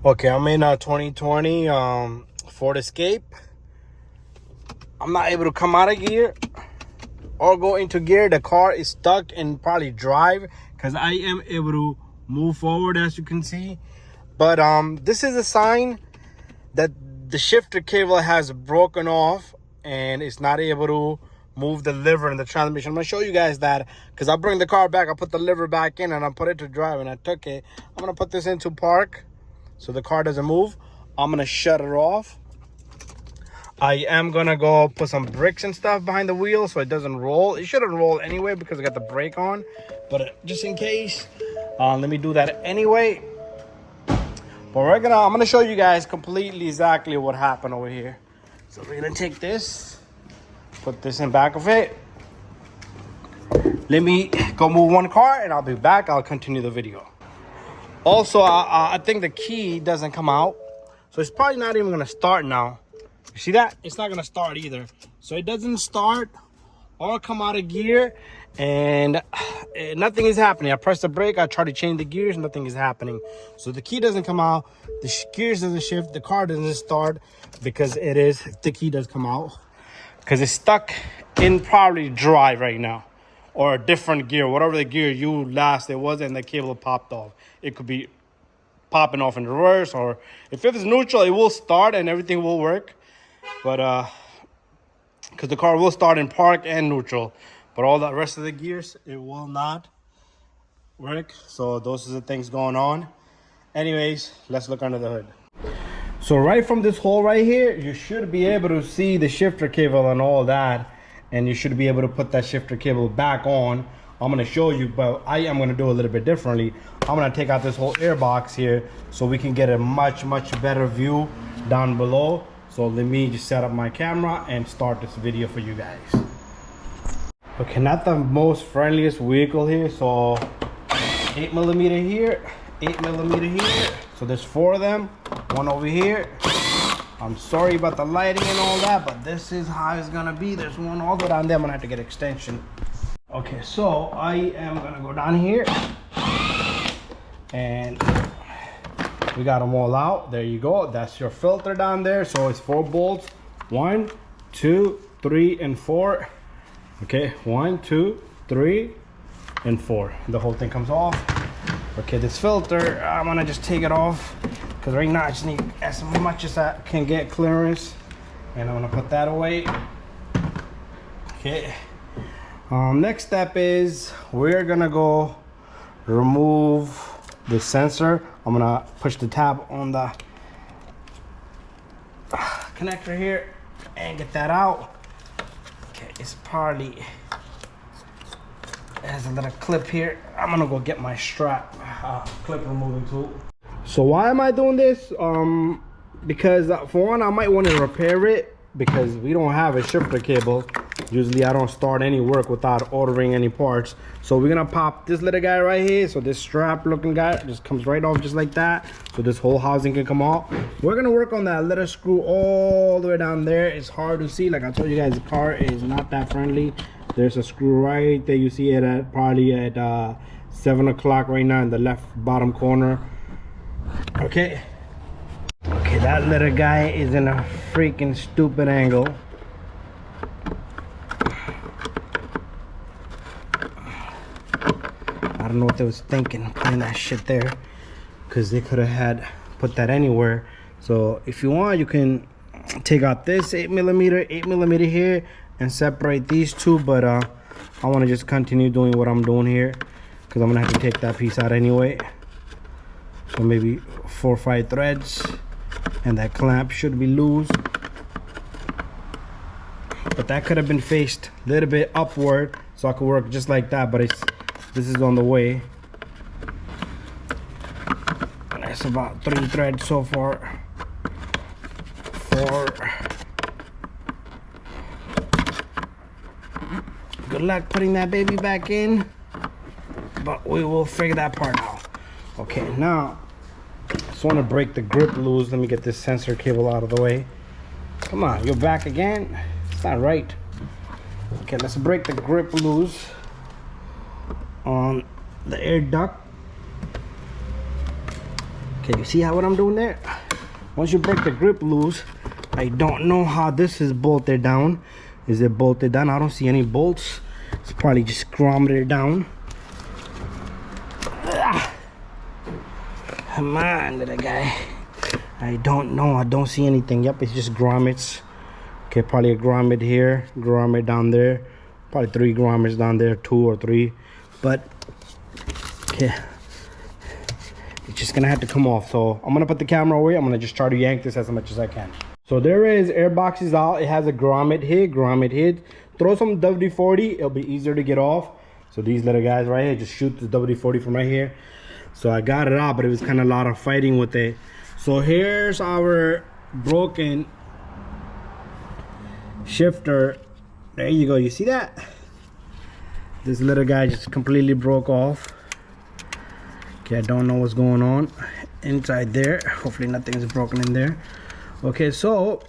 Okay, I'm in a 2020 Ford Escape. I'm not able to come out of gear or go into gear. The car is stuck in probably drive because I am able to move forward, as you can see. But this is a sign that the shifter cable has broken off and it's not able to move the lever in the transmission. I'm gonna show you guys that because I bring the car back, I put the lever back in and I put it to drive and I took it. I'm gonna put this into park so the car doesn't move. I'm gonna shut it off. I am gonna go put some bricks and stuff behind the wheel so it doesn't roll. It shouldn't roll anyway because I got the brake on, but just in case, let me do that anyway. But I'm gonna show you guys completely exactly what happened over here. So we're gonna take this, put this in back of it. Let me go move one car and I'll be back. I'll continue the video. Also, I think the key doesn't come out. So it's probably not even gonna start now. You see that? It's not gonna start either. So it doesn't start or come out of gear and nothing is happening. I press the brake, I try to change the gears, nothing is happening. So the key doesn't come out, the gears doesn't shift, the car doesn't start because the key does come out. Because it's stuck in probably drive right now. Or a different gear, whatever the gear you last it was, and the cable popped off. It could be popping off in reverse, or if it's neutral, it will start and everything will work. But because the car will start in park and neutral, but all the rest of the gears, it will not work. So those are the things going on. Anyways, let's look under the hood. So right from this hole right here, you should be able to see the shifter cable and all that. And you should be able to put that shifter cable back on. I'm gonna show you, but I am gonna do a little bit differently. I'm gonna take out this whole air box here so we can get a much better view down below. So let me just set up my camera and start this video for you guys. Okay, not the most friendliest vehicle here. So 8mm here, 8mm here. So there's 4 of them, one over here. I'm sorry about the lighting and all that, but this is how it's gonna be. There's one all the way down there. I'm gonna have to get extension. Okay, so I am gonna go down here and we got them all out. There you go. That's your filter down there. So it's 4 bolts. 1, 2, 3, and 4. Okay, 1, 2, 3, and 4. The whole thing comes off. Okay, this filter, I'm gonna just take it off because right now I just need as much as I can get clearance, and I'm gonna put that away. Okay. Next step is we're gonna go remove the sensor. I'm gonna push the tab on the connector here and get that out. Okay, it's probably it has a little clip here. I'm gonna go get my strap clip removing tool. So why am I doing this? Because for one, I might want to repair it because we don't have a shifter cable. Usually I don't start any work without ordering any parts. So we're gonna pop this little guy right here. So this strap looking guy just comes right off just like that. So this whole housing can come off. We're gonna work on that little screw all the way down there. It's hard to see. Like I told you guys, the car is not that friendly. There's a screw right there. You see it at probably at 7 o'clock right now in the left bottom corner. Okay, that little guy is in a freaking stupid angle. I don't know what they was thinking putting that shit there, because they could have had put that anywhere. So if you want, you can take out this 8mm here and separate these two, but I want to just continue doing what I'm doing here because I'm gonna have to take that piece out anyway. So maybe 4 or 5 threads, and that clamp should be loose. But that could have been faced a little bit upward, so I could work just like that. But this is on the way. And that's about 3 threads so far. 4. Good luck putting that baby back in, but we will figure that part out. Okay, now I just want to break the grip loose. Let me get this sensor cable out of the way. Come on, you're back again. It's not right. Okay, let's break the grip loose on the air duct. Okay, you see how what I'm doing there? Once you break the grip loose, I don't know how this is bolted down. Is it bolted down? I don't see any bolts. It's probably just grommeted down. Come on, little guy. I don't know. I don't see anything. Yep, it's just grommets. Okay, probably a grommet here, grommet down there. Probably 3 grommets down there, 2 or 3. But, okay. It's just gonna have to come off. So I'm gonna put the camera away. I'm gonna just try to yank this as much as I can. So there is air boxes out. It has a grommet here, Throw some WD-40, it'll be easier to get off. So these little guys right here, just shoot the WD-40 from right here. So I got it out, but it was kind of a lot of fighting with it. So here's our broken shifter. There you go, you see that? This little guy just completely broke off. Okay, I don't know what's going on inside there. Hopefully nothing's broken in there. Okay, so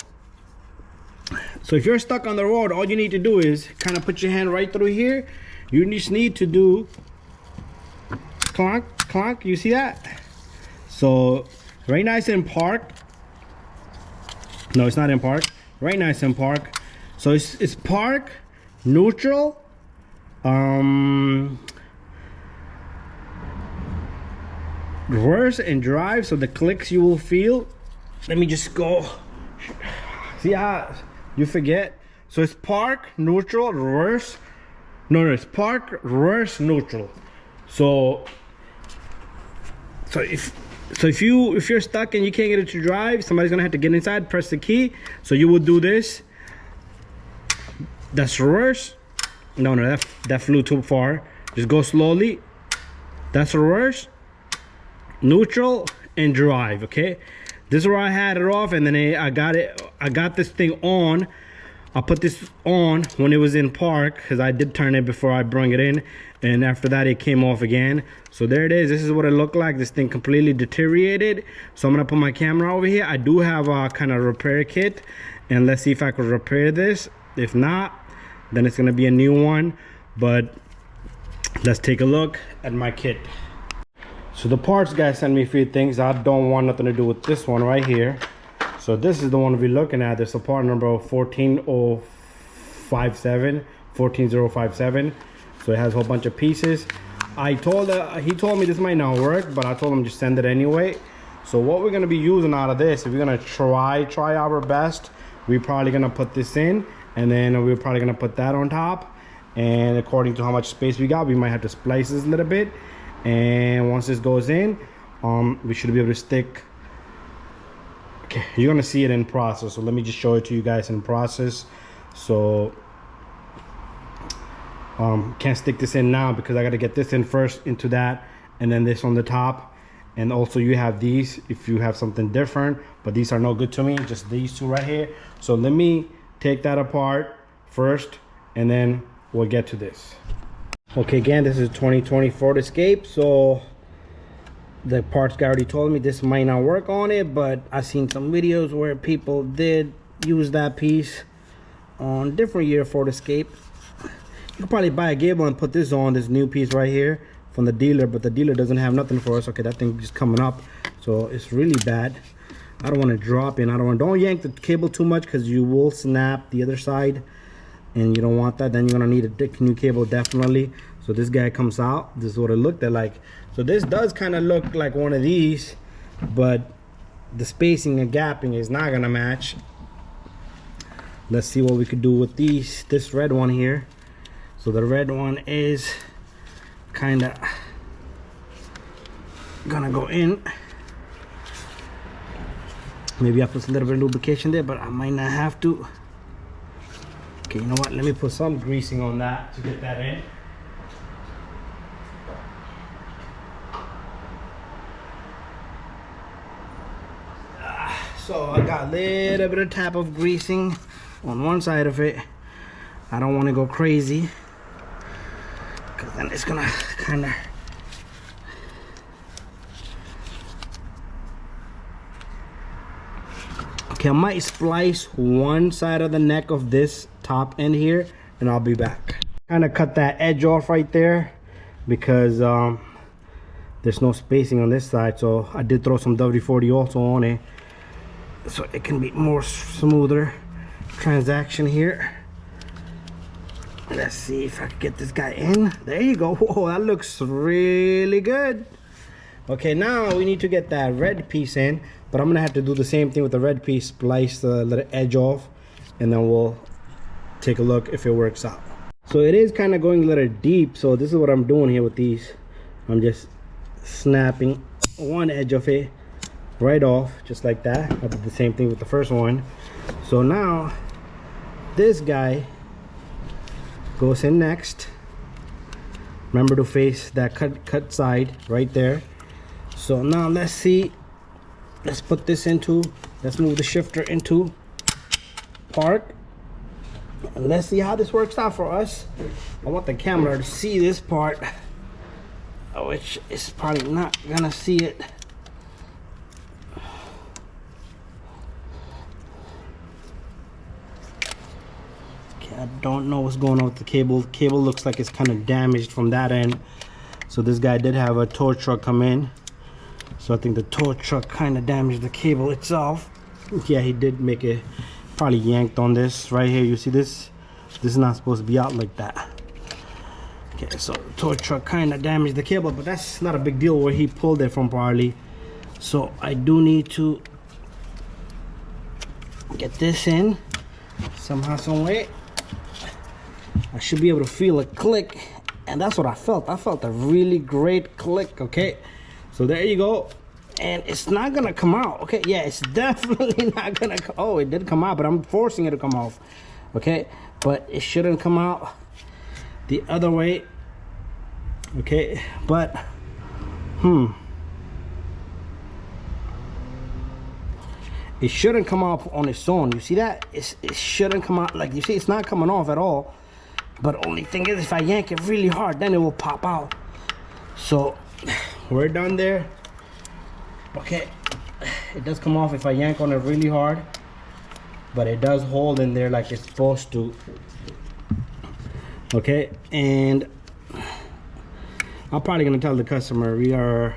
if you're stuck on the road, all you need to do is kind of put your hand right through here. You just need to do clunk, clunk, you see that? So right now it's in park. No, it's not in park. Right now it's in park. So it's park, neutral, reverse and drive. So the clicks you will feel. Let me just go. See how you forget? So it's park, neutral, reverse. No, it's park, reverse, neutral. So if you're stuck and you can't get it to drive, somebody's gonna have to get inside, press the key. So you will do this. That's reverse. No, that flew too far. Just go slowly. That's reverse, neutral, and drive. Okay, this is where I had it off, and then I got this thing on. I put this on when it was in park, because I did turn it before I brought it in, and after that it came off again. So there it is. This is what it looked like. This thing completely deteriorated. So I'm gonna put my camera over here. I do have a kind of repair kit, and let's see if I could repair this. If not, then it's gonna be a new one. But let's take a look at my kit. So the parts guy sent me a few things. I don't want nothing to do with this one right here. So this is the one we're looking at. This is part number 14057. So it has a whole bunch of pieces. He told me this might not work, but I told him just send it anyway. So what we're gonna be using out of this, if we're gonna try our best, we're probably gonna put this in, and then we're probably gonna put that on top. And according to how much space we got, we might have to splice this a little bit. And once this goes in, we should be able to stick. Okay, you're gonna see it in process. So let me just show it to you guys in process. So can't stick this in now because I got to get this in first into that, and then this on the top. And also you have these if you have something different, but these are no good to me, just these two right here. So let me take that apart first, and then we'll get to this. Okay, again, this is 2020 Ford Escape. So the parts guy already told me this might not work on it, but I've seen some videos where people did use that piece on different year Ford Escape. You could probably buy a gable and put this on, this new piece right here from the dealer, but the dealer doesn't have nothing for us. Okay, that thing just coming up, so it's really bad. I don't want to drop in. Don't yank the cable too much, because you will snap the other side, and you don't want that. Then you're gonna need a new cable definitely. So this guy comes out. This is what it looked like. So this does kind of look like one of these, but the spacing and gapping is not gonna match. Let's see what we could do with this red one here. So the red one is kind of gonna go in. Maybe I put a little bit of lubrication there, but I might not have to. Okay, you know what? Let me put some greasing on that to get that in. So I got a little bit of tap of greasing on one side of it. I don't want to go crazy, because then it's gonna kind of okay. I might splice one side of the neck of this top end here, and I'll be back. Kind of cut that edge off right there, because there's no spacing on this side, so I did throw some WD-40 also on it so it can be more smoother transaction here. Let's see if I can get this guy in. There you go. Whoa, that looks really good. Okay, now we need to get that red piece in, but I'm gonna have to do the same thing with the red piece, splice the little edge off, and then we'll take a look if it works out. So it is kind of going a little deep, so this is what I'm doing here with these. I'm just snapping one edge of it right off, just like that. I did the same thing with the first one. So now this guy goes in next. Remember to face that cut side right there. So now let's see, let's put this into, let's move the shifter into park, and let's see how this works out for us. I want the camera to see this part, which is probably not gonna see it. Okay, I don't know what's going on with the cable. The cable looks like it's kind of damaged from that end. So this guy did have a tow truck come in. So I think the tow truck kind of damaged the cable itself. Yeah, he did make it, probably yanked on this right here. You see this? This is not supposed to be out like that. Okay, so the tow truck kind of damaged the cable, but that's not a big deal where he pulled it from probably. So I do need to get this in somehow, some way. I should be able to feel a click, and that's what I felt. I felt a really great click. Okay, so there you go. And it's not gonna come out. Okay, yeah, it's definitely not gonna oh, it did come out, but I'm forcing it to come off. Okay, but it shouldn't come out the other way. Okay, but it shouldn't come off on its own. You see that? It shouldn't come out. Like, you see, it's not coming off at all. But only thing is, if I yank it really hard, then it will pop out. So we're done there. Okay, it does come off if I yank on it really hard, but it does hold in there like it's supposed to. Okay, and I'm probably gonna tell the customer we're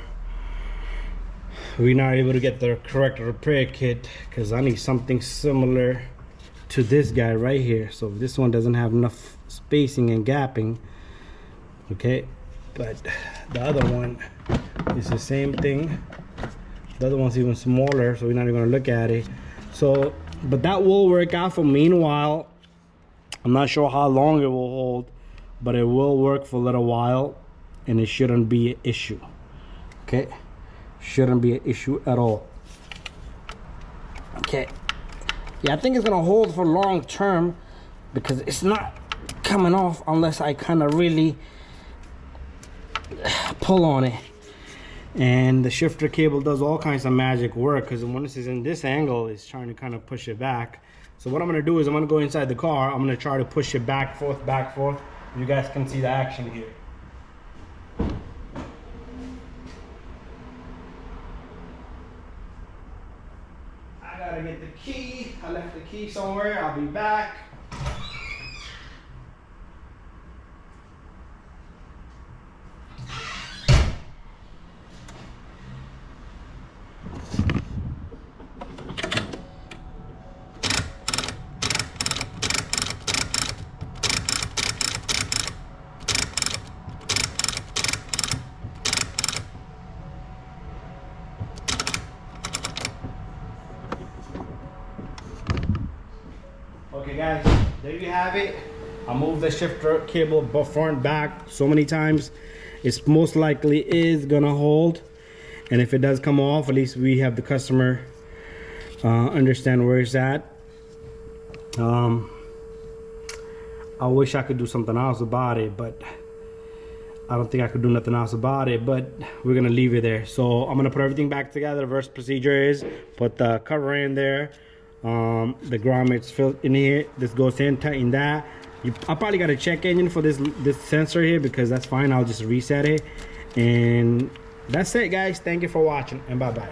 not able to get the correct repair kit because I need something similar to this guy right here. So this one doesn't have enough spacing and gapping. Okay, but the other one is the same thing. The other one's even smaller, so we're not even gonna look at it. So, but that will work out for meanwhile. I'm not sure how long it will hold, but it will work for a little while, and it shouldn't be an issue. Okay, shouldn't be an issue at all. Okay, yeah, I think it's gonna hold for long term because it's not coming off unless I kind of really pull on it. And the shifter cable does all kinds of magic work because when this is in this angle, it's trying to kind of push it back. So what I'm going to do is I'm going to go inside the car. I'm going to try to push it back, forth. You guys can see the action here. I got to get the key. I left the key somewhere. I'll be back. Okay guys, there you have it. I moved the shifter cable front back so many times. It's most likely is gonna hold, and if it does come off, at least we have the customer understand where it's at. I wish I could do something else about it, but I don't think I could do nothing else about it, but we're gonna leave it there. So I'm gonna put everything back together. The first procedure is put the cover in there. The grommets filled in here. This goes in, tighten that. I probably got a check engine for this sensor here because that's fine. I'll just reset it, and that's it guys. Thank you for watching, and bye bye.